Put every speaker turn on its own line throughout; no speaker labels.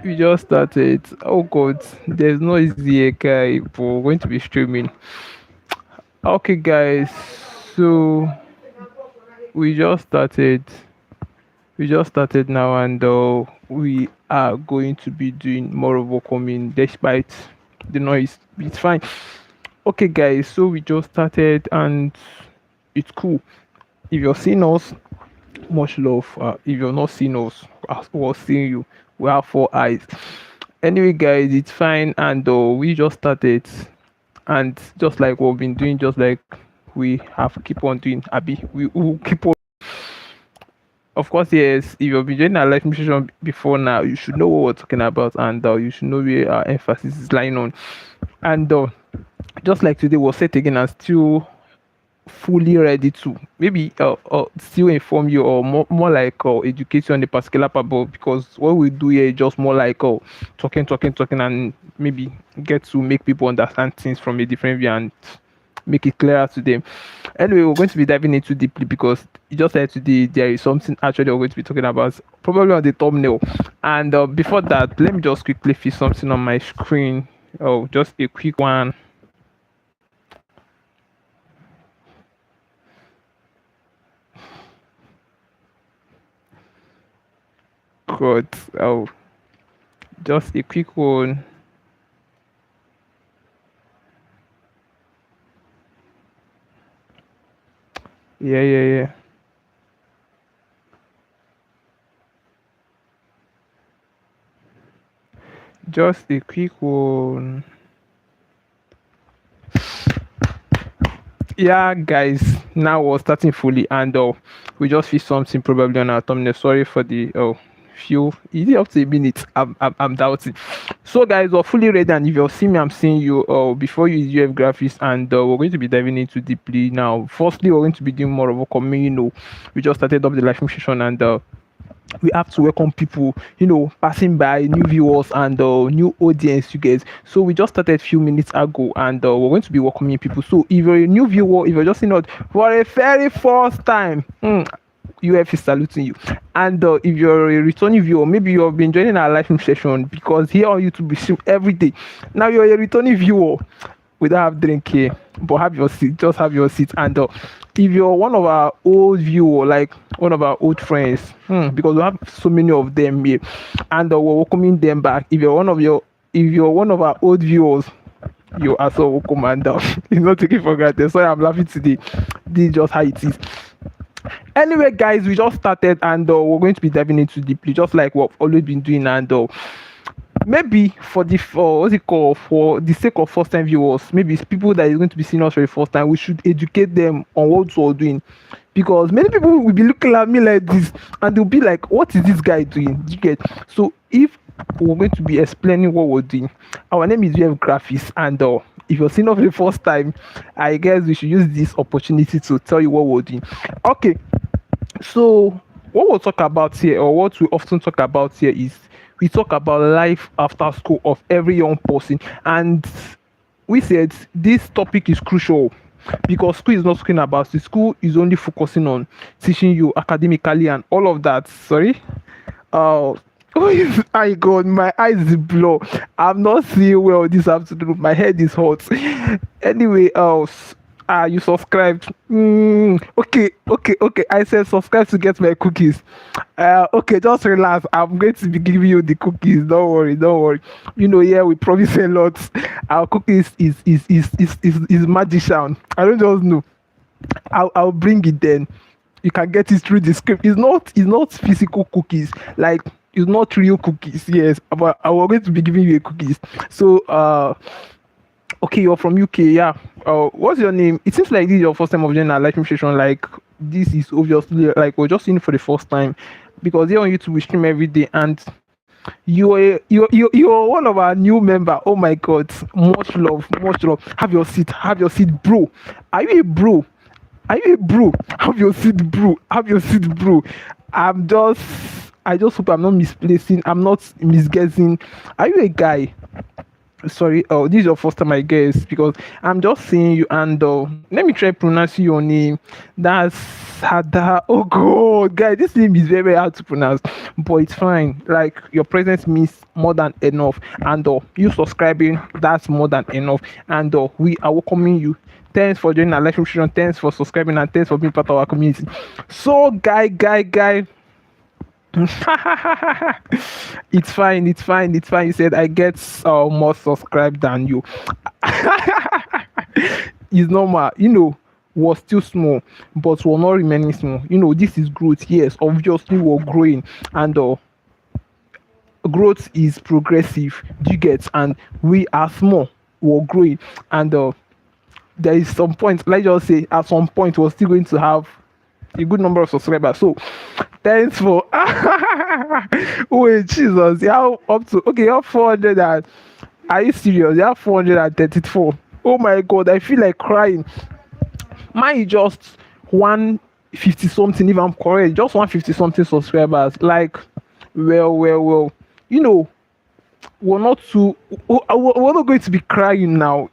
We just started. Oh God, there's no easy guy, but we're going to be streaming. Okay, guys. So we just started. We just started now, and we are going to be doing more of welcoming despite the noise. It's fine. Okay, guys. So we just started, and it's cool. If you're seeing us, much love. If you're not seeing us, we're seeing you. We have four eyes. Anyway, guys, it's fine, and we just started, and just like what we've been doing, just like we have keep on doing. Abby, we will keep on. Of course, yes. If you've been doing our live mission before now, you should know what we're talking about, and you should know where our emphasis is lying on. And just like today was set again, and still fully ready to maybe still inform you or more like educate you on the particular part, but because what we do here is just more like talking and maybe get to make people understand things from a different view and make it clearer to them. Anyway, we're going to be diving into deeply because you just said today there is something actually we're going to be talking about probably on the thumbnail. And before that, let me just quickly fix something on my screen. Oh, just a quick one. God, oh, just a quick one. Yeah. Just a quick one. Yeah, guys, now we're starting fully, and we just fixed something probably on our thumbnail. Sorry for the few. Is it up to a minute? I'm doubting. So, guys, we're fully ready, and if you're seeing me, I'm seeing you. Before you use UF graphics, and we're going to be diving into deeply now. Firstly, we're going to be doing more of a community. We just started up the live session, and we have to welcome people, passing by, new viewers and new audience, you guys. So we just started a few minutes ago, and we're going to be welcoming people. So if you're a new viewer, if you're just not for a very first time, UF is saluting you. And if you're a returning viewer, maybe you've been joining our live session because here on YouTube we stream every day. Now you're a returning viewer. We don't have drink here, but have your seat. Just have your seat. And if you're one of our old viewer, like one of our old friends, because we have so many of them here, and we're welcoming them back. If you're one of our old viewers, you are so welcome. And it's not taking for granted. Sorry, I'm laughing today. This is just how it is. Anyway, guys, we just started, and we're going to be diving into deeply, just like what we've always been doing, and maybe for the for the sake of first time viewers, maybe it's people that is going to be seeing us for the first time, we should educate them on what we're doing, because many people will be looking at me like this and they'll be like, what is this guy doing? You get? So if we're going to be explaining what we're doing, our name is UFGRAPHICS, and if you're seeing us for the first time, I guess we should use this opportunity to tell you what we're doing. Okay, so what we'll talk about here, or what we often talk about here, is we talk about life after school of every young person. And we said this topic is crucial because school is not talking about it. School is only focusing on teaching you academically and all of that. Sorry. Oh, I God, my eyes is blur. I'm not seeing well this afternoon. My head is hot. Anyway, you subscribed. Okay. I said subscribe to get my cookies. Okay, just relax. I'm going to be giving you the cookies. Don't worry. Yeah, we promise a lot. Our cookies is magician. I don't just know. I'll bring it then. You can get it through the script. It's not physical cookies. Like, it's not real cookies. Yes, but I'm going to be giving you a cookies. So okay, you're from UK, yeah. What's your name? It seems like this is your first time of joining our live session. Like, this is obviously like we're just seeing for the first time, because here on YouTube we stream every day, and you're one of our new member. Oh my God, much love. Have your seat, bro. Are you a bro? Have your seat, bro. I just hope I'm not misplacing. I'm not misguessing. Are you a guy? Sorry, oh, this is your first time, I guess, because I'm just seeing you, and let me try pronounce your name. That's Sada. Oh god, guy, this name is very, very hard to pronounce, but it's fine. Like, your presence means more than enough, and you subscribing, that's more than enough, and we are welcoming you. Thanks for joining our live stream. Thanks for subscribing, and thanks for being part of our community. So, guy. It's fine, it's fine. You said I get more subscribed than you. It's normal, was still small, but we're not remaining small. This is growth. Yes, obviously we're growing, and growth is progressive. Do you get? And we are small, we're growing, and there is some point, let's just say at some point we're still going to have a good number of subscribers. So thanks for wait, Jesus, you have up to, okay, you have 400 and, are you serious? You have 434. Oh my god, I feel like crying. Mine is just 150 something, if I'm correct, just 150 something subscribers. Like, well, you know we're not too, we're not going to be crying now.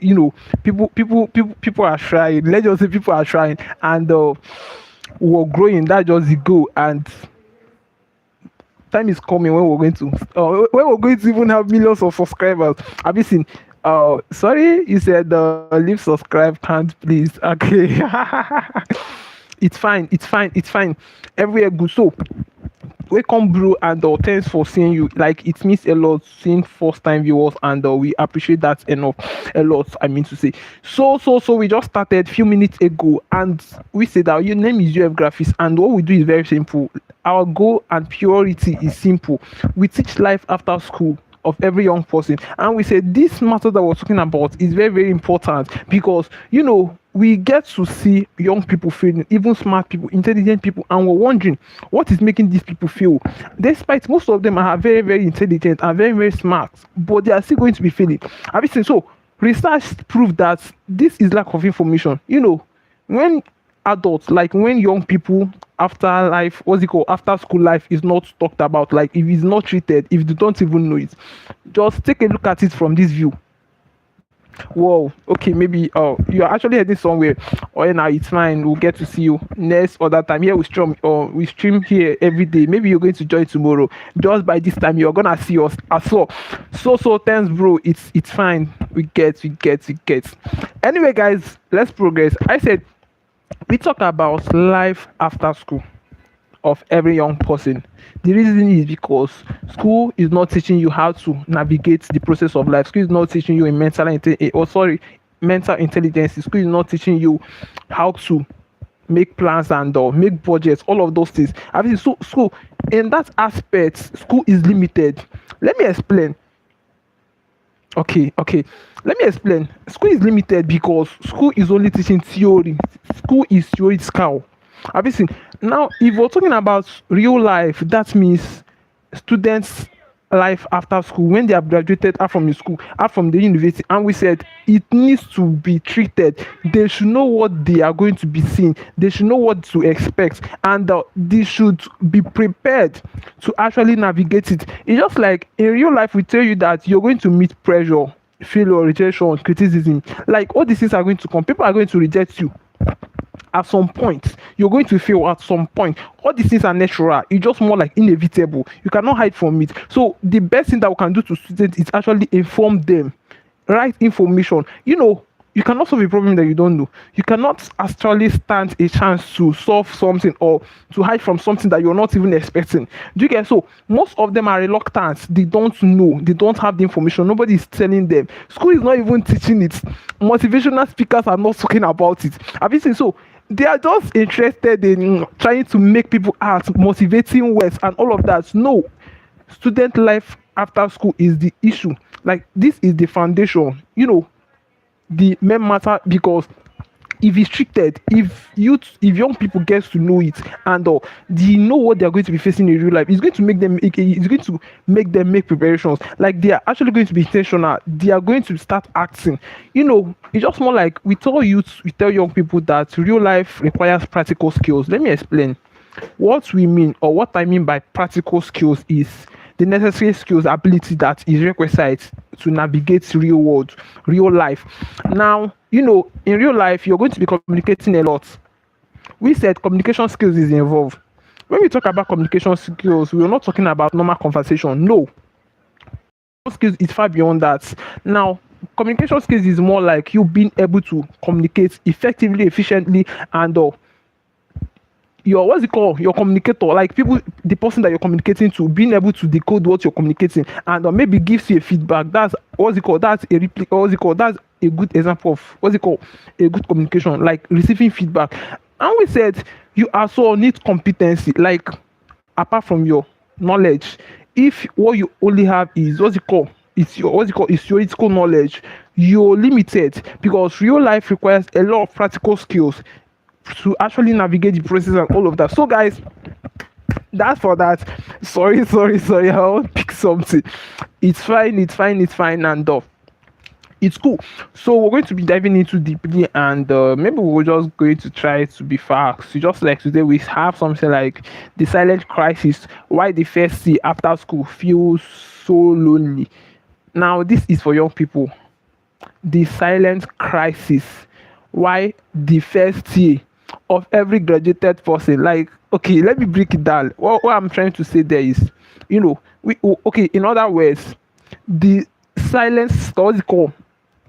People are trying, let's just say people are trying, and we're growing. That just the goal, and time is coming when we're going to even have millions of subscribers. Have you seen? Sorry, you said leave subscribe, can't please. Okay. It's fine. Everywhere good. So welcome, bro, and thanks for seeing you. Like, it means a lot seeing first time viewers, and we appreciate that enough, a lot, I mean to say. So we just started few minutes ago, and we said that your name is UFGRAPHICS, and what we do is very simple. Our goal and priority is simple. We teach life after school of every young person, and we said this matter that we're talking about is very, very important, because we get to see young people feeling, even smart people, intelligent people, and we're wondering what is making these people feel. Despite most of them are very, very intelligent and very, very smart, but they are still going to be failing. Have you seen? So research proved that this is lack of information. When adults, like when young people, after life, what's it called, after school life is not talked about, like if it's not treated, if they don't even know it, just take a look at it from this view. Whoa, okay, maybe you're actually heading somewhere. Oh yeah, now it's fine, we'll get to see you next other time. Here we stream here every day. Maybe you're going to join tomorrow. Just by this time you're gonna see us as well. So thanks, bro. It's fine. We get. Anyway, guys, let's progress. I said we talk about life after school of every young person. The reason is because school is not teaching you how to navigate the process of life. School is not teaching you mental intelligence. School is not teaching you how to make plans and make budgets, all of those things. So school, in that aspect, school is limited. Let me explain. Okay. Let me explain. School is limited because school is only teaching theory. School is theoretical. Have you seen? Now, if we're talking about real life, that means students' life after school, when they have graduated out from the school, out from the university, and we said it needs to be treated. They should know what they are going to be seeing. They should know what to expect, and they should be prepared to actually navigate it. It's just like in real life, we tell you that you're going to meet pressure, failure, rejection, criticism. Like, all these things are going to come. People are going to reject you at some point. You're going to fail at some point. All these things are natural. It's just more like inevitable. You cannot hide from it. So the best thing that we can do to students is actually inform them, right information. You cannot solve a problem that you don't know. You cannot actually stand a chance to solve something or to hide from something that you're not even expecting. Do you get? So most of them are reluctant. They don't know. They don't have the information. Nobody is telling them. School is not even teaching it. Motivational speakers are not talking about it. Have you seen? So they are just interested in trying to make people act, motivating words and all of that. No, student life after school is the issue. Like, this is the foundation, the main matter, because if it's treated, if young people get to know it, and they know what they are going to be facing in real life, it's going to make them make preparations. Like, they are actually going to be intentional. They are going to start acting. It's just more like we tell young people that real life requires practical skills. Let me explain what we mean, or what I mean by practical skills is the necessary skills, ability that is requisite to navigate real life. Now, in real life, you're going to be communicating a lot. We said communication skills is involved. When we talk about communication skills, we're not talking about normal conversation. No, skills is far beyond that. Now, communication skills is more like you being able to communicate effectively, efficiently, and your what's it called, your communicator, like people, the person that you're communicating to, being able to decode what you're communicating, and maybe gives you a feedback. That's what's it called, that's a replica, what's it called, that's a good example of what's it called, a good communication, like receiving feedback. And we said you also need competency, like apart from your knowledge. If what you only have is what's it called, it's your what's it called, it's theoretical knowledge, you're limited, because real life requires a lot of practical skills to actually navigate the process and all of that. So guys, that's for that. Sorry, I want to pick something. It's fine, and it's cool. So we're going to be diving into deeply, and maybe we're just going to try to be fast. So just like today, we have something like the silent crisis, why the first year after school feels so lonely. Now this is for young people. The silent crisis, why the first year of every graduated person, like, okay, let me break it down. What I'm trying to say there is, okay, in other words, the silence, what's it called,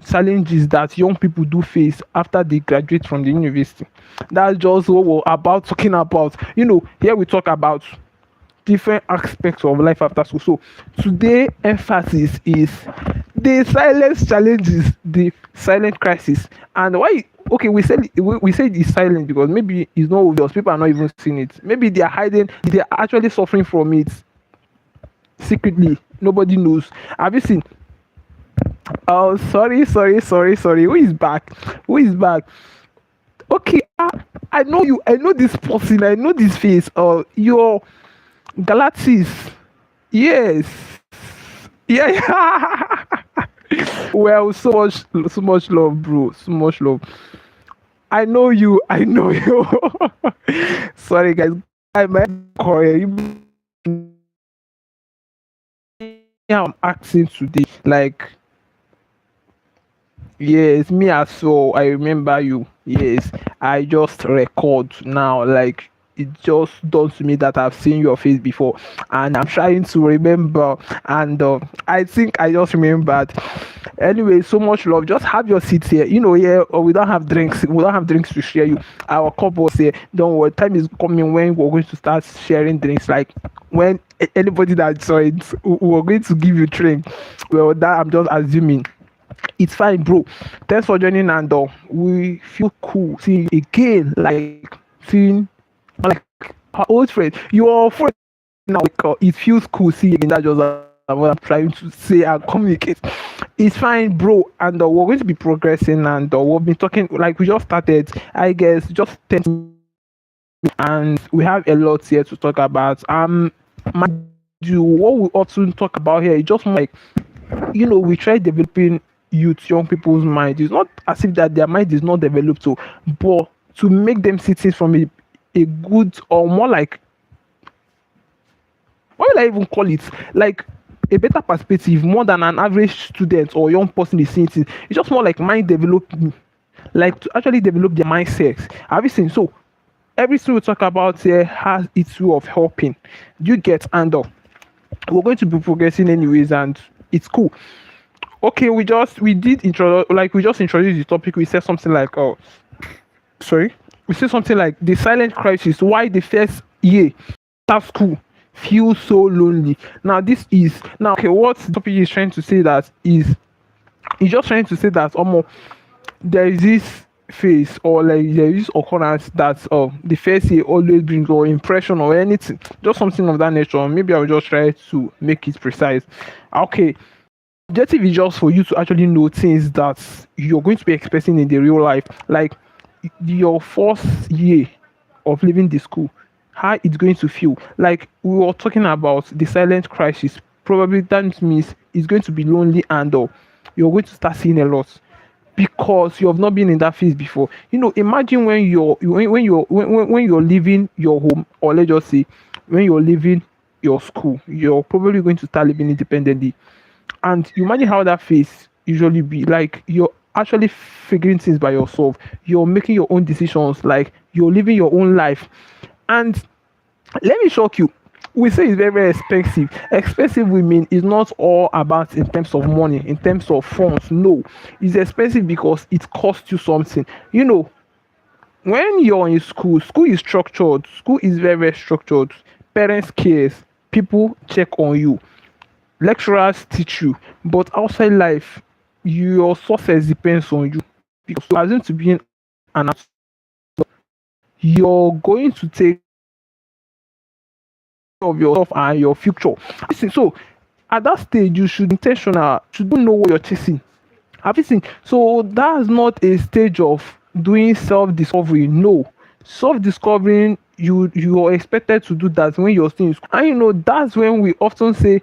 challenges that young people do face after they graduate from the university. That's just what we're about talking about. Here we talk about different aspects of life after school. So today emphasis is the silent challenges, the silent crisis. And why, okay, we said it's silent because maybe it's not obvious, people are not even seeing it, maybe they are hiding, they're actually suffering from it secretly, nobody knows. Have you seen, oh, sorry, who is back? Okay, I know you, I know this person, I know this face, your Galaxies. Yes. Yeah. Well, so much love, bro. So much love. I know you. Sorry, guys. I might call you. Yeah, I'm acting today. Like, yes, me as well. I remember you. Yes, I just record now. Like, it just dawns to me that I've seen your face before, and I'm trying to remember. And I think I just remembered. Anyway, so much love. Just have your seats here. Here, or we don't have drinks. We don't have drinks to share you. Our couple here. Don't worry. Time is coming when we're going to start sharing drinks. Like when anybody that joins, we're going to give you drink. Well, that I'm just assuming. It's fine, bro. Thanks for joining, and we feel cool seeing you again, like seeing like our old friend. Your friend now. Like, it feels cool seeing you again. That's just what I'm trying to say and communicate. It's fine, bro. And we're going to be progressing, and we've been talking, like we just started, I guess, just 10, and we have a lot here to talk about. Mind you, what we often talk about here is just more like, we try developing young people's mind. It's not as if that their mind is not developed, so but to make them see things from a good, or more like, what will I even call it, like a better perspective, more than an average student or young person is seeing things. It's just more like mind developing, like to actually develop their mindset. Have you seen? So everything we talk about here has its way of helping. You get, and we're going to be progressing anyways, and it's cool. Okay, we just introduced the topic. We said something like, we said something like the silent crisis, why the first year after school feels so lonely. Now this is, now, okay, what the topic is trying to say, that is, he's just trying to say that there is this phase, or like there is occurrence that the first year always brings, or impression or anything, just something of that nature. Maybe I will just try to make it precise. Okay, objective is just for you to actually know things that you're going to be expressing in the real life, like your first year of leaving the school, how it's going to feel. Like we were talking about the silent crisis, probably that means it's going to be lonely, and you're going to start seeing a lot because you have not been in that phase before. Imagine when you're leaving your home, or let's just say when you're leaving your school, you're probably going to start living independently. And you imagine how that phase usually be. Like you're actually figuring things by yourself. You're making your own decisions. Like you're living your own life. And let me shock you. We say it's very, very expensive. Expensive, we mean, is not all about in terms of money, in terms of funds. No, it's expensive because it costs you something. When you're in school, school is structured. School is very, very structured. Parents cares. People check on you. Lecturers teach you. But outside life, your success depends on you. Because to assume to be an adult, you're going to take care of yourself and your future. Listen, so at that stage, you should be intentional. You don't know what you're chasing. Have you seen? So that's not a stage of doing self-discovery. No, self-discovering, you are expected to do that when you're still in school. And that's when we often say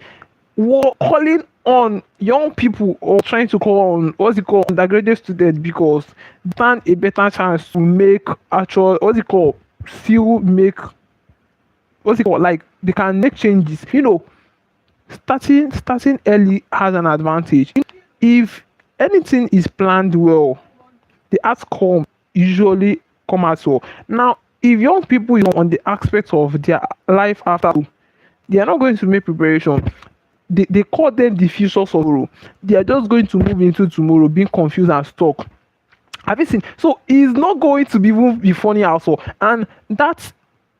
we're calling on young people or trying to call on what's it called undergraduate students because stand a better chance to make actual what's it called still make what's it called like they can make changes. Starting early has an advantage. If anything is planned well, the outcome usually come as well. Now, if young people on the aspect of their life after school, they are not going to make preparation. They call them the future sorrow. They are just going to move into tomorrow, being confused and stuck. Have you seen? So it's not going to be funny also, and that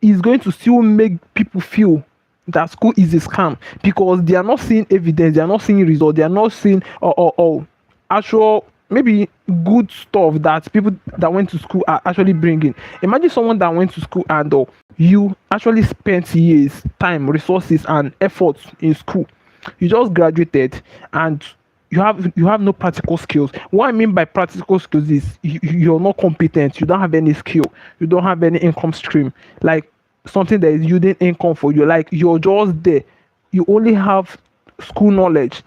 is going to still make people feel that school is a scam because they are not seeing evidence, they are not seeing results, they are not seeing or actual maybe good stuff that people that went to school are actually bringing. Imagine someone that went to school and you actually spent years, time, resources, and efforts in school. You just graduated and you have no practical skills. What I mean by practical skills is you're not competent, you don't have any skill, you don't have any income stream, like something that is yielding income for you. Like you're just there, you only have school knowledge.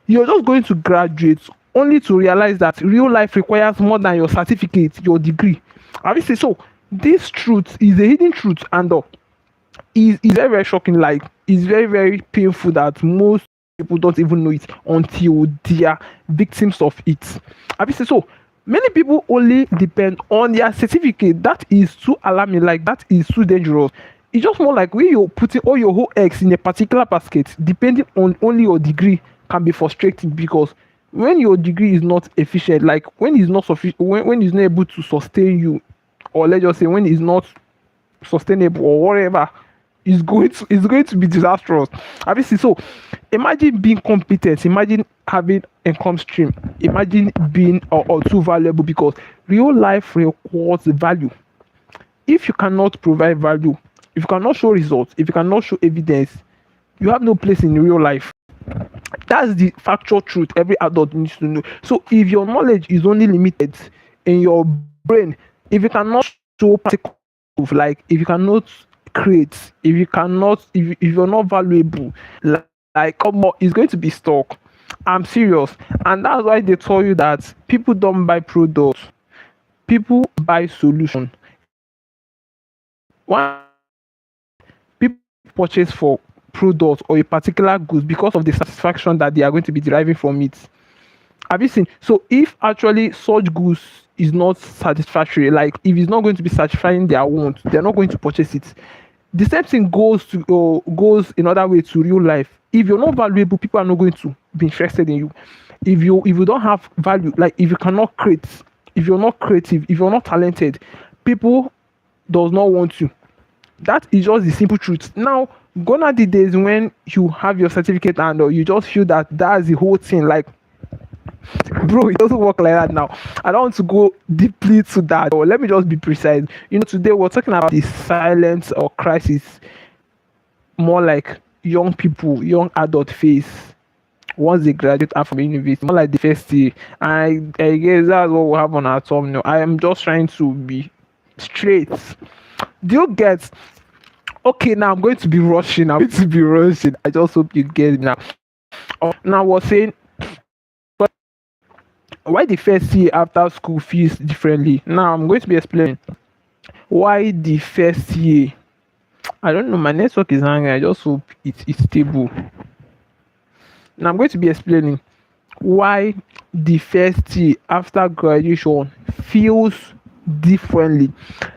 You're just going to graduate only to realize that real life requires more than your certificate, your degree. Obviously, so this truth is a hidden truth, and is very, very shocking. Like it's very, very painful that most people don't even know it until they are victims of it. Obviously, so many people only depend on their certificate. That is too alarming. Like that is too dangerous. It's just more like when you're putting all your whole eggs in a particular basket, depending on only your degree can be frustrating because when your degree is not efficient, like when it's not sufficient, when it's not able to sustain you, or let's just say when it's not sustainable or whatever, it's going to be disastrous. Obviously, so imagine being competent, imagine having income stream, imagine being or too valuable because real life requires value. If you cannot provide value, if you cannot show results, if you cannot show evidence, you have no place in real life. That's the factual truth every adult needs to know. So if your knowledge is only limited in your brain, if you cannot show practical proof, like if you cannot create, if you're not valuable, like come on, it's going to be stuck. I'm serious. And that's why they tell you that people don't buy products, people buy solution. One, people purchase for products or a particular goods because of the satisfaction that they are going to be deriving from it. Have you seen? So if actually such goods is not satisfactory, like if it's not going to be satisfying their wants, they're not going to purchase it. The same thing goes in other way to real life. If you're not valuable, people are not going to be interested in you. If you don't have value, like if you cannot create, if you're not creative, if you're not talented, people does not want you. That is just the simple truth. Now, gone are the days when you have your certificate and you just feel that that's the whole thing. Like, bro, it doesn't work like that now. I don't want to go deeply to that, or let me just be precise. Today we're talking about the silence or crisis, more like young people, young adult phase once they graduate out from university, more like the first year. I guess that's what we have on our thumbnail. I am just trying to be straight. Do you get? Okay, now I'm going to be rushing. I just hope you get it now. Now we're saying why the first year after school feels differently. Now I'm going to be explaining why the first year. I don't know. My network is hanging. I just hope it's stable. Now I'm going to be explaining why the first year after graduation feels differently.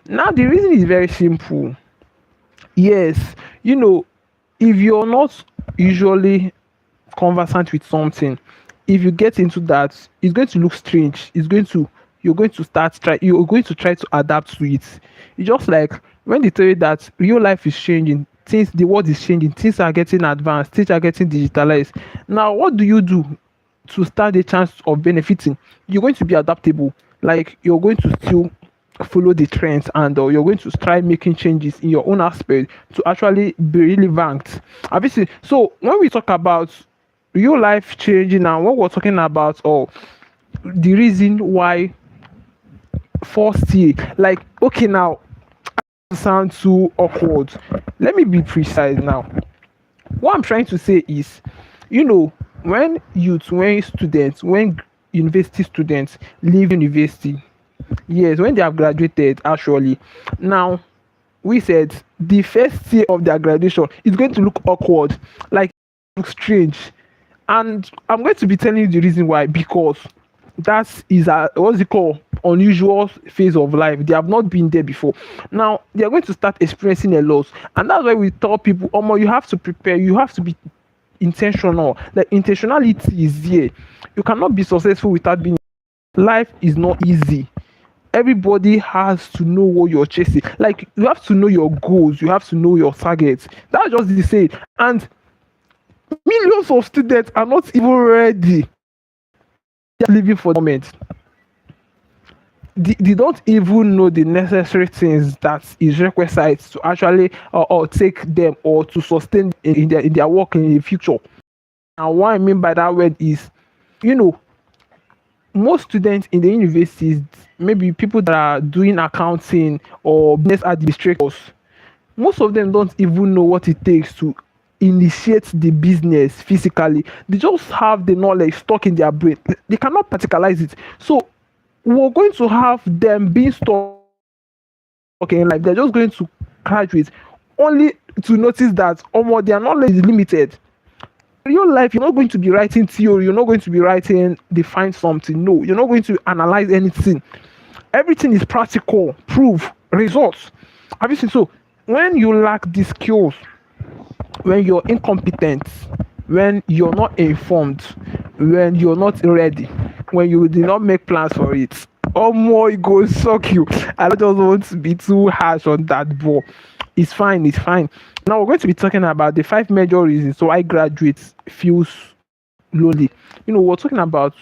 Now the reason is very simple. Yes, you know, if you're not usually conversant with something, if you get into that, it's going to look strange. You're going to you're going to try to adapt to it. It's just like when they tell you that real life is changing, things the world is changing, things are getting advanced, things are getting digitalized. Now what do you do to stand a chance of benefiting? You're going to be adaptable. Like you're going to still follow the trends, and you're going to try making changes in your own aspect to actually be relevant. Obviously, so when we talk about real life changing and what we're talking about, or the reason why first year, like, okay, now sound too awkward. Let me be precise now. What I'm trying to say is, you know, when students, when university students leave university, yes, when they have graduated, actually, now we said the first year of their graduation is going to look awkward, like look strange. And I'm going to be telling you the reason why, because that is a what's it called unusual phase of life. They have not been there before. Now they are going to start experiencing a loss, and that's why we tell people, oh, you have to prepare, you have to be intentional. Like intentionality is here. You cannot be successful without being. Life is not easy. Everybody has to know what you're chasing. Like you have to know your goals, you have to know your targets. That's just the same. And millions of students are not even ready. They're living for the moment. They don't even know the necessary things that is requisite to actually or take them or to sustain in their work in the future. And what I mean by that word is, you know, most students in the universities, maybe people that are doing accounting or business administrators, most of them don't even know what it takes to initiate the business physically. They just have the knowledge stuck in their brain. They cannot practicalize it. So we're going to have them being stuck in life. They're just going to graduate only to notice that their knowledge is limited. In real life, you're not going to be writing theory, you're not going to be writing define something. No, you're not going to analyze anything. Everything is practical, proof, results. Have you seen? So when you lack these skills, when you're incompetent, when you're not informed, when you're not ready, when you did not make plans for it, it goes suck you. I don't just want to be too harsh on that, but it's fine, it's fine. Now we're going to be talking about the 5 major reasons why graduates feels lonely. We're talking about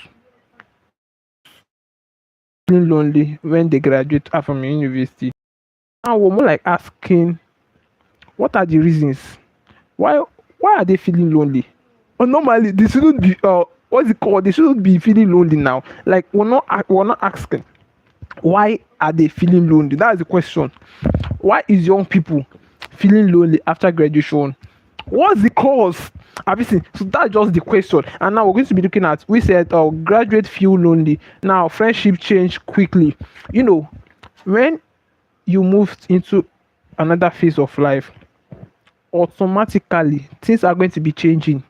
feeling lonely when they graduate from university. Now we're more like asking, what are the reasons? Why are they feeling lonely? Normally they shouldn't be what's it called? They shouldn't be feeling lonely now. Like we're not asking why are they feeling lonely? That's the question. Why is young people feeling lonely after graduation? What's the cause? Have you seen? So that's just the question. And now we're going to be looking at, we said graduates feel lonely. Now friendship change quickly. When you moved into another phase of life, automatically things are going to be changing.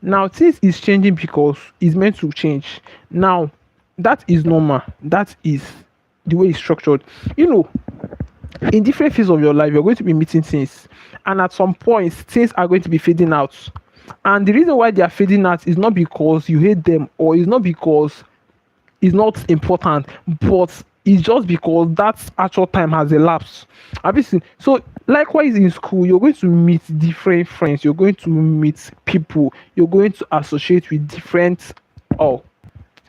Now things is changing because it's meant to change. Now that is normal. That is the way it's structured. In different phases of your life, you're going to be meeting things, and at some point things are going to be fading out. And the reason why they are fading out is not because you hate them, or it's not because it's not important, but it's just because that actual time has elapsed. Have you seen? So likewise in school, you're going to meet different friends, you're going to meet people, you're going to associate with different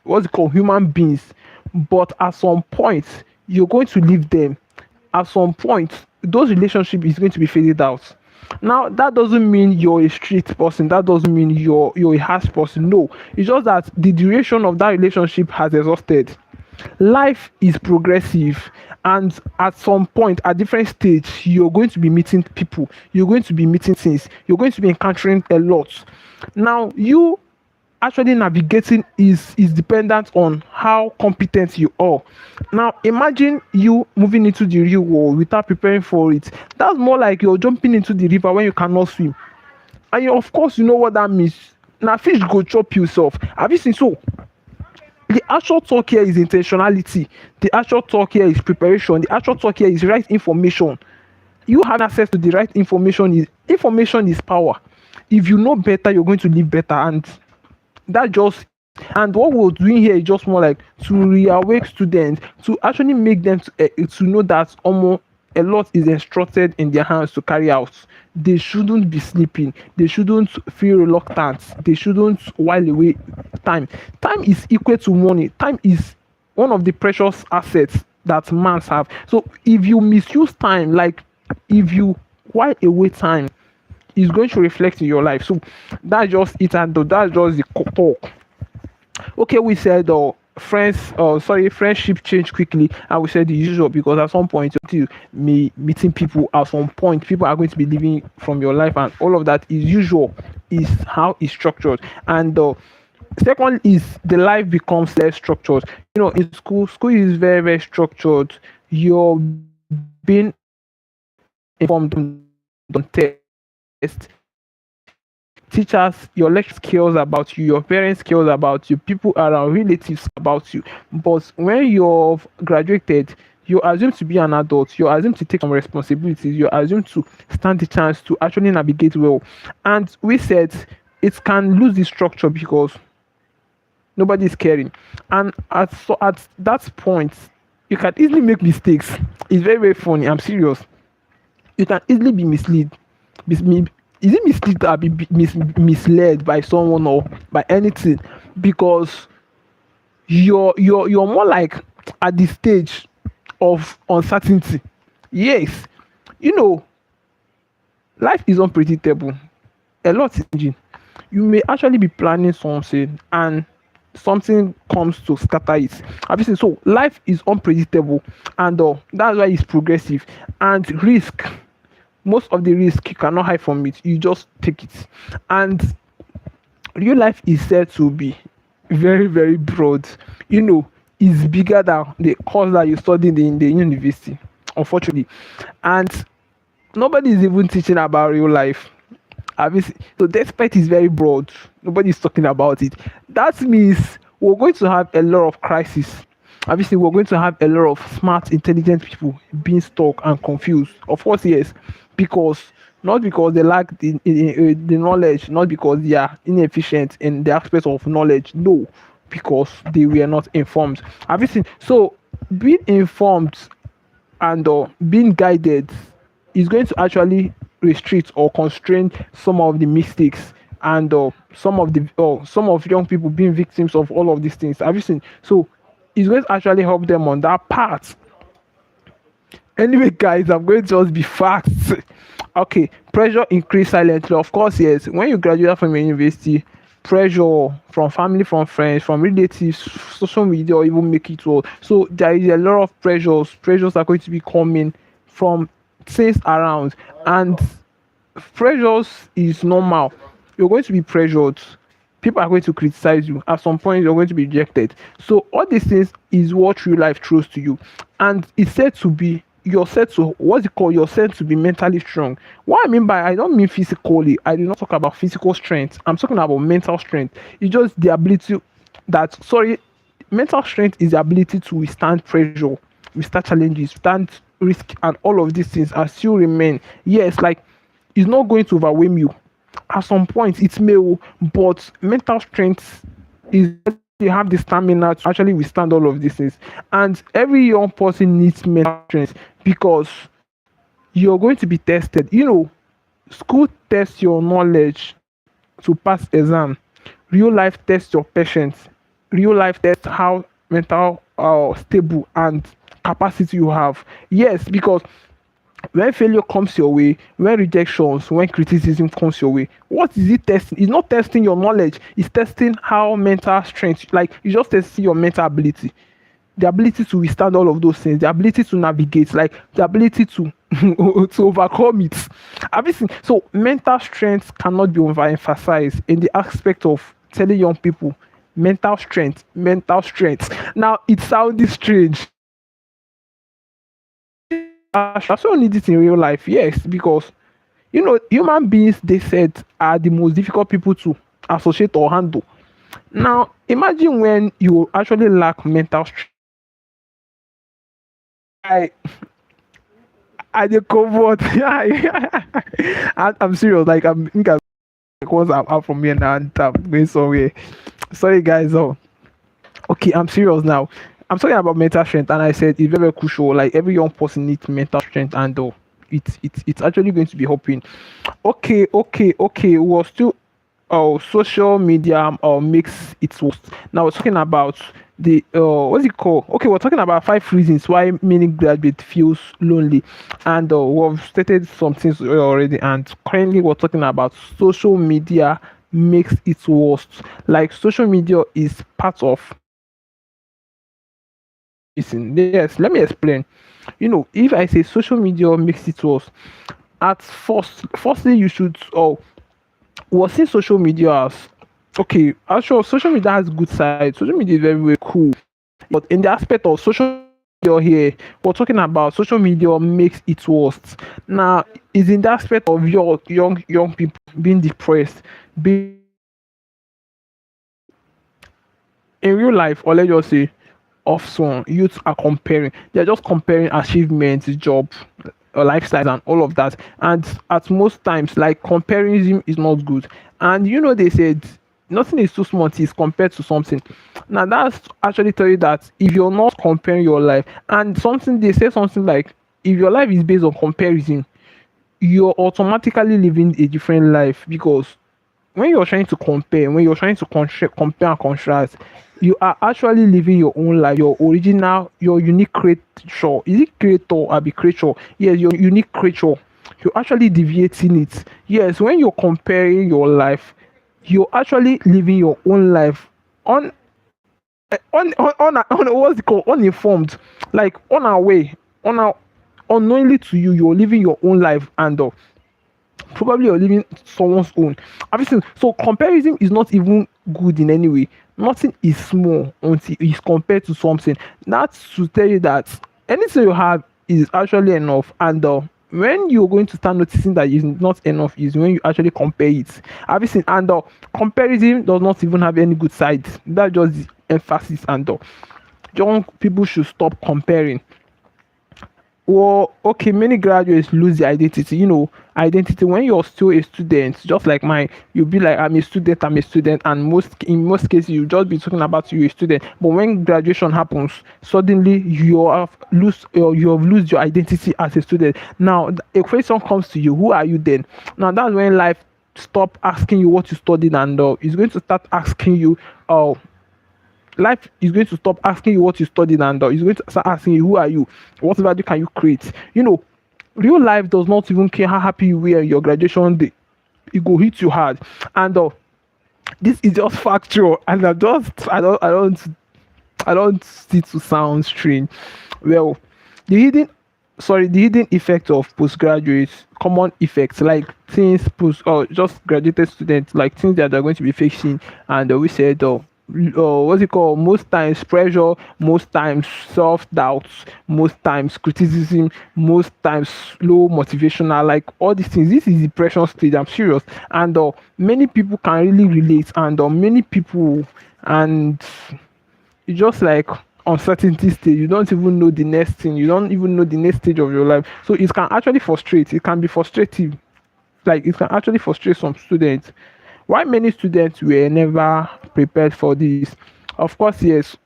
what's it called, human beings. But at some point you're going to leave them. At some point those relationships is going to be faded out. Now that doesn't mean you're a street person, that doesn't mean you're a harsh person. No, it's just that the duration of that relationship has exhausted. Life is progressive, and at some point, at different stage, you're going to be meeting people, you're going to be meeting things, you're going to be encountering a lot. Now you actually navigating is dependent on how competent you are. Now imagine you moving into the real world without preparing for it. That's more like you're jumping into the river when you cannot swim, and of course you know what that means. Now fish go chop you self. Have you seen? So the actual talk here is intentionality. The actual talk here is preparation. The actual talk here is right information. You have access to the right information is power. If you know better, you're going to live better. And that just and what we're doing here is just more like to reawake students, to actually make them to know that almost a lot is instructed in their hands to carry out. They shouldn't be sleeping, they shouldn't feel reluctant, they shouldn't while away time. Time is equal to money. Time is one of the precious assets that man have. So if you misuse time, like if you while away time, is going to reflect in your life. So that's just it, and that's just the talk. Okay, we said friendship change quickly, and we said the usual, because at some point until me meeting people, at some point people are going to be living from your life, and all of that is usual, is how it's structured. And second is the life becomes less structured. In school is very very structured. You're being informed on test, teachers, your lecturers cares about you, your parents cares about you, people around, relatives about you. But when you've graduated, you're assumed to be an adult, you're assumed to take some responsibilities, you're assumed to stand the chance to actually navigate well. And we said it can lose the structure because nobody is caring. And at that point, you can easily make mistakes. It's very very funny, I'm serious. You can easily be is it misled or misled by someone or by anything, because you're more like at the stage of uncertainty. Yes, you know life is unpredictable, a lot is changing. You may actually be planning something and something comes to scatter it. Obviously, so life is unpredictable, and that's why it's progressive. And risk, most of the risk you cannot hide from it, you just take it. And real life is said to be very very broad. It's bigger than the course that you studied in the university, unfortunately. And nobody is even teaching about real life. Obviously, so despite is very broad, nobody's talking about it. That means we're going to have a lot of crisis. Obviously, we're going to have a lot of smart, intelligent people being stuck and confused. Of course, yes, because not because they lack the knowledge, not because they are inefficient in the aspect of knowledge. No, because they were not informed. Obviously, so being informed and being guided is going to actually restrict or constrain some of the mistakes, and some of young people being victims of all of these things. Have you seen? So it's going to actually help them on that part. Anyway, guys, I'm going to just be fast. Okay, pressure increase silently. Of course, yes. When you graduate from university, pressure from family, from friends, from relatives, social media, or even make it work. So there is a lot of pressures. Pressures are going to be coming from things around, and pressures is normal. You're going to be pressured. People are going to criticize you. At some point, you're going to be rejected. So all these things is what real life throws to you, and it's said to be you're said to what's it called? You're said to be mentally strong. What I mean by I don't mean physically. I do not talk about physical strength. I'm talking about mental strength. It's just the ability that mental strength is the ability to withstand pressure, withstand challenges, withstand risk, and all of these things and still remain. Yes, like it's not going to overwhelm you. At some point, it may, but mental strength is you have the stamina to actually withstand all of these things. And every young person needs mental strength because you're going to be tested. School tests your knowledge to pass exam. Real life tests your patience. Real life tests how mental stable and capacity you have. Yes, because when failure comes your way, when rejections, when criticism comes your way, what is it testing? It's not testing your knowledge, it's testing how mental strength, like it's just testing your mental ability, the ability to withstand all of those things, the ability to navigate, like the ability to to overcome it. Everything. So mental strength cannot be overemphasized in the aspect of telling young people mental strength, mental strength. Now it sounds strange. I also need it in real life, yes, because human beings, they said, are the most difficult people to associate or handle. Now imagine when you actually lack mental strength. I I dey comfort. I'm serious. Like I'm think I'm once I'm out from here now and I'm going somewhere. Sorry guys. Oh, okay. I'm serious now. I'm talking about mental strength, and I said it's very, very crucial. Like every young person needs mental strength, and it's actually going to be helping. Okay. We're still social media makes it worse. Now we're talking about the what's it called? Okay, we're talking about 5 reasons why many graduates feels lonely, and we've stated some things already. And currently, we're talking about social media makes it worse. Like social media is part of. Listen, yes, let me explain. If I say social media makes it worse, at firstly, you should was see social media as okay. Actually, social media has good side. Social media is very, very cool, but in the aspect of social media here, we're talking about social media makes it worse. Now, is in the aspect of your young people being depressed, being in real life, or let's just say of someone youths are comparing. They're just comparing achievements, job, lifestyles, and all of that. And at most times, like comparison is not good. And they said nothing is too small till it's compared to something. Now that's actually tell you that if you're not comparing your life and something, they say something like if your life is based on comparison, you're automatically living a different life, because when you're trying to compare, when you're trying to compare and contrast, you are actually living your own life, your original, your unique creature. Is it creator or be creature? Yes, your unique creature. You're actually deviating it. Yes, when you're comparing your life, you're actually living your own life on on what's it called, uninformed, like on our way, on our unknowingly to you, you're living your own life, and probably you're living someone's own. Obviously, so comparison is not even good in any way. Nothing is small until it's compared to something. That's to tell you that anything you have is actually enough, and when you're going to start noticing that it's not enough is when you actually compare it. Obviously, and comparison does not even have any good sides. That's just the emphasis, and young people should stop comparing. Well, okay, many graduates lose their identity. Identity when you're still a student, just like mine, you'll be like, I'm a student, and in most cases, you just be talking about you a student. But when graduation happens, suddenly you have lose your identity as a student. Now, a question comes to you: Who are you then? Now, that's when life stop asking you what you studied, and it's going to start asking you, oh, life is going to stop asking you what you studied, and it's going to start asking you who are you, what value can you create. Real life does not even care how happy you were on your graduation day. It go hit you hard, and this is just factual, and I don't see to sound strange. Well, the hidden the hidden effect of postgraduates, common effects like things post or just graduated students, like things that they're going to be facing. And we said what's it called, most times pressure, most times self-doubts, most times criticism, most times low motivational, like all these things. This is depression stage, I'm serious. And many people can really relate, and many people, and it's just like uncertainty stage. You don't even know the next thing. You don't even know the next stage of your life. So it can actually frustrate. It can be frustrating. Like it can actually frustrate some students. Why many students were never prepared for this? Of course, yes.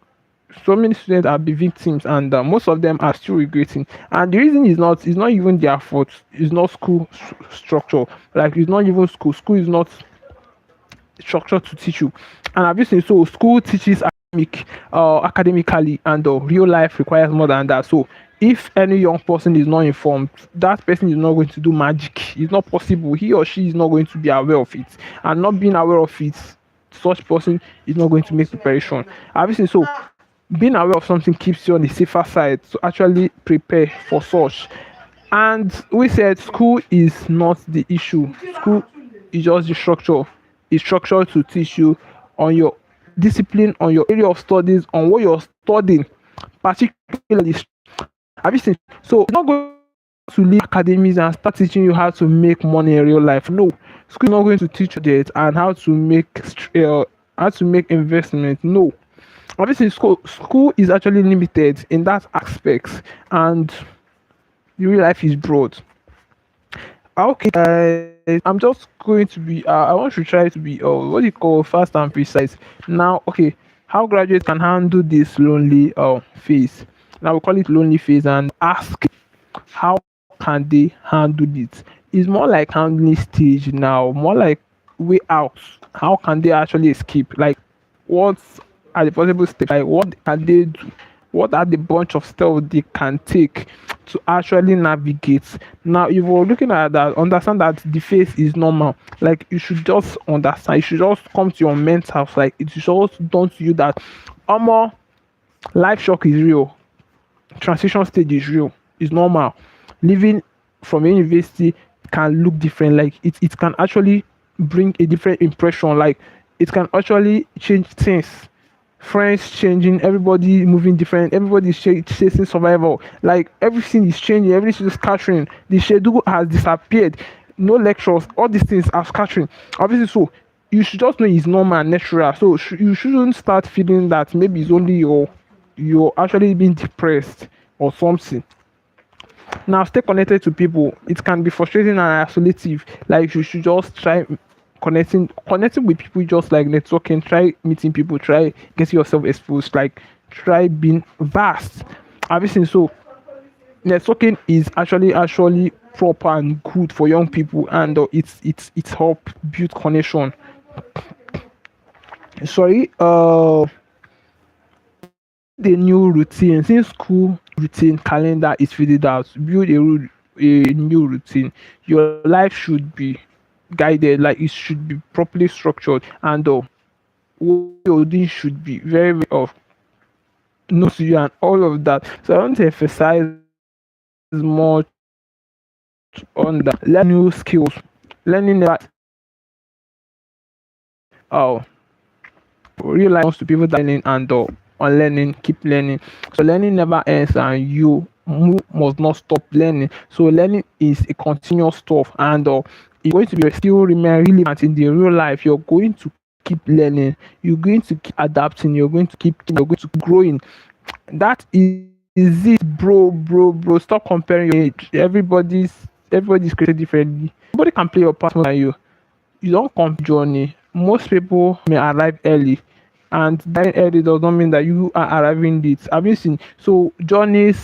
So many students are the victims, and most of them are still regretting. And the reason is not, it's not even their fault. It's not school structure. Like it's not even school. School is not structure to teach you. And obviously, so school teaches academically, and real life requires more than that. So if any young person is not informed, that person is not going to do magic. It's not possible. He or she is not going to be aware of it, and not being aware of it, such person is not going to make preparation. Obviously, so being aware of something keeps you on the safer side to actually prepare for such. And we said school is not the issue. School is just the structure. It's structured to teach you on your discipline, on your area of studies, on what you're studying, particularly. Have you seen? So it's not going to leave academies and start teaching you how to make money in real life. No, School is not going to teach you that and how to make investment. No, obviously school is actually limited in that aspect, and the real life is broad. Okay, guys, I'm just going to be. I want to try to be. What do you call fast and precise? Now, okay, how graduates can handle this lonely phase. Now we call it lonely phase, and ask how can they handle it. It's more like handling stage now, more like way out. How can they actually escape? Like, what are the possible steps? Like, what can they do? What are the bunch of steps they can take to actually navigate? Now, if you're looking at that, understand that the phase is normal. Like, you should just understand. You should just come to your mental. Like, it should just dawn to you that, more life shock is real, transition stage is real, it's normal. Living from a university can look different. Like, it can actually bring a different impression. Like, it can actually change things. Friends changing, everybody moving different, everybody is chasing survival. Like, everything is changing, everything is scattering. The schedule has disappeared. No lectures, all these things are scattering. Obviously, so you should just know it's normal and natural. So you shouldn't start feeling that maybe it's only you're actually being depressed or something. Now, stay connected to people. It can be frustrating and isolative. Like, you should just try connecting with people, just like networking. Try meeting people. Try getting yourself exposed. Like, try being vast. Everything. So networking is actually proper and good for young people, and it's help build connection. Sorry. The new routine, since school routine calendar is faded out, build a new routine. Your life should be guided, like it should be properly structured, and what you're doing should be very of no to you and all of that. So I want to emphasize much on that. Learn new skills. Learning that oh real life wants to people that learning and on learning, keep learning. So learning never ends, and you must not stop learning. So learning is a continuous stuff, and it's going to be still remain relevant in the real life. You're going to keep learning. You're going to keep adapting. You're going to keep growing. That is it, bro. Stop comparing your age. Everybody's created differently. Nobody can play your part more than you. You don't come journey. Most people may arrive early, and dying early does not mean that you are arriving late. Have you seen? So journeys,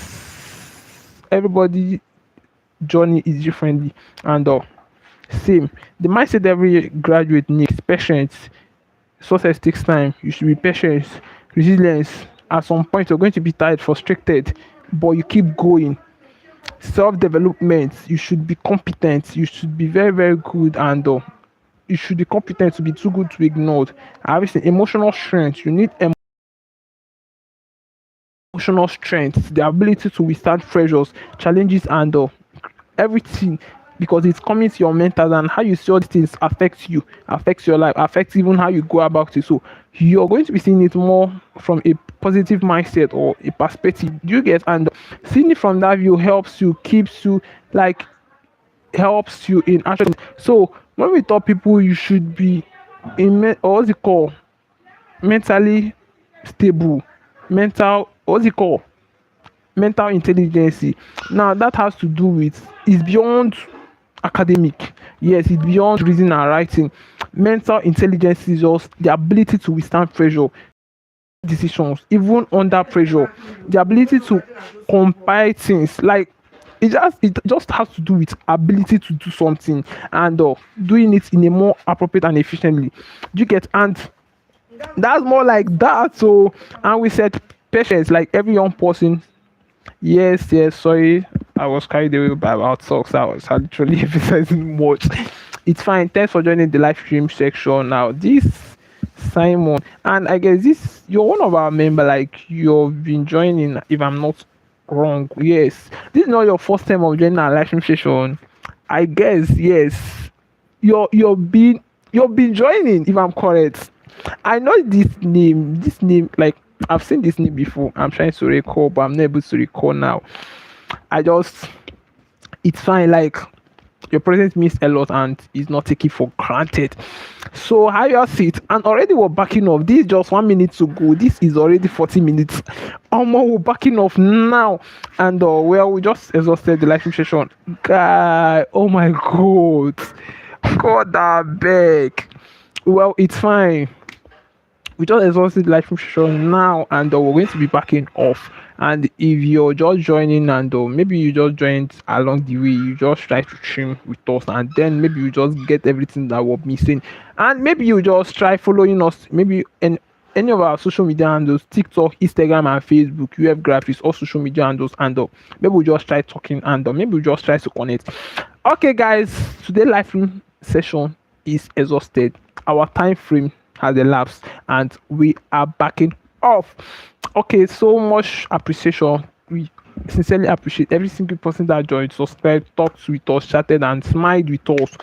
everybody journey is differently, and same. The mindset every graduate needs: patience. Success takes time. You should be patient, resilience. At some point, you're going to be tired, frustrated, but you keep going. Self-development. You should be competent. You should be very, very good, and you should be competent to be too good to be ignored. Obviously, emotional strength. You need emotional strength, the ability to withstand pressures, challenges, and everything, because it's coming to your mental, and how you see all these things affects you, affects your life, affects even how you go about it. So you're going to be seeing it more from a positive mindset or a perspective. Do you get? And seeing it from that view helps you, keeps you, like, helps you in action. So when we tell people you should be or what's it called, mentally stable, mental what's it called, mental intelligence. Now that has to do with, is beyond academic. Yes, it's beyond reading and writing. Mental intelligence is just the ability to withstand pressure, decisions even under pressure, the ability to compile things. Like, it just has to do with ability to do something, and doing it in a more appropriate and efficiently. Do you get? And that's more like that. So, and we said patience, like every young person. Yes, sorry, I was carried away by about talks. I was literally emphasizing much. It's fine. Thanks for joining the live stream section. Now, this Simon, and I guess this you're one of our member. Like, you've been joining, if I'm not wrong. Yes, this is not your first time of joining our live stream session. I guess yes. You've been joining, if I'm correct. I know this name. This name, like, I've seen this name before. I'm trying to recall, but I'm not able to recall now. I just, it's fine. Like, Your presence means a lot and is not taken for granted. So how you see it, and already we're backing off. This is just 1 minute to go. This is already 40 minutes. We're backing off now, and well, we just exhausted the live stream session, guy. Oh my god, God, I beg. Well, it's fine. We just exhausted live from session now, and we're going to be backing off. And if you're just joining, and maybe you just joined along the way, you just try to stream with us, and then maybe you just get everything that we're missing, and maybe you just try following us, maybe in any of our social media handles, TikTok, Instagram, and Facebook, UF Graphics, all social media handles, and maybe we just try talking, and maybe we just try to connect. Okay, guys, today live stream session is exhausted. Our time frame has elapsed, and we are backing off. Okay, so much appreciation. We sincerely appreciate every single person that joined, subscribed, talked with us, chatted, and smiled with us.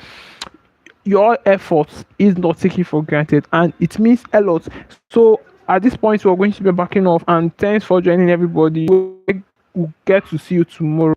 Your efforts is not taken for granted, and it means a lot. So at this point, we're going to be backing off, and thanks for joining, everybody. We'll get to see you tomorrow.